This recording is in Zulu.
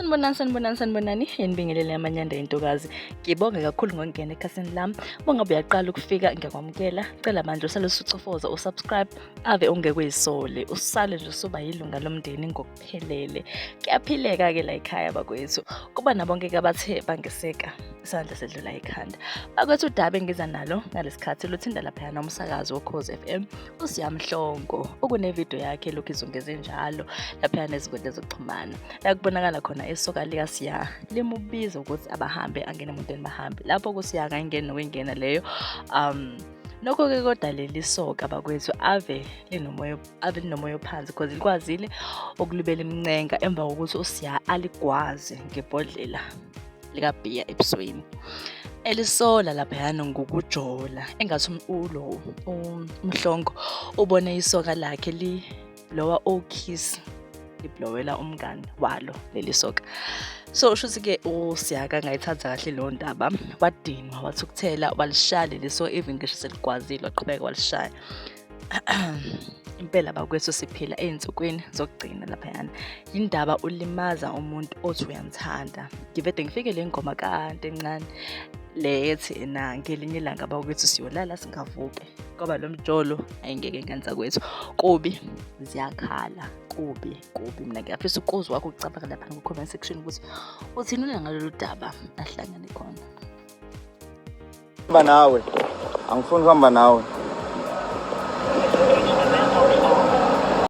Sanibonani, yenibingelele amanyanda intokazi. Ngibonge kakhulu ngokungena ekhasini lami. Bongabe uyaqala ukufika ngiyakwamukela. Cela manje usale usucofoza usubscribe ave ungekuyisole. Usale nje usuba yilunga lomndeni ngokuphelele. Kuyaphileka ke la ekhaya bakwethu. Kuba nabonke abathe bangeseka isandla sedlula ekhanda. Bakwethu udaba engiza nalo ngalesikhathi luthinda lapha nomsakazo woKhozi FM. Usiyamhlongo okunevideo yakhe lokhu izungeze njalo lapha nezinkundla zokuxhumana. La kubonakala khona isoka lika Siya limubiza ukuthi abahambe angene emotweni bahambe. Lapho kuSiya ingene nokwengena leyo nokho ke kodwa leli soka bakwethu ave linomoya phansi because likwazile ukulibela imncenga emva kokuthi uSiya aligwaze ngebhodlela lika beer ebusweni. Elisola lapha ngokujola engathi umhlongo ubone isoka lakhe lowa okiss liblowela umngani walo leli soka. So ushuthi ke uSiya ngayithatha kahle lo ndaba wadinwa wathukuthela walishaya leliso even ngisho seligwazile waqhubeka walishaya. Impela bakwethu siphila einsukwini zokugcina lapha indaba ulimaza umuntu othi uyamthanda. Ngivede ngifike le ngoma kanti encane lethi ngelinye ilanga bakwethu siyolala singavuke ngoba lo mjolo ayingeke ngenza kwethu kubi ziyakhala kubi mina ngiyafisa ukuzwa wakho ukucabanga lapha ku-comment section ukuthi uthini ngalolu daba ahlangane khona. Nawe angifuni ukuhamba nawe.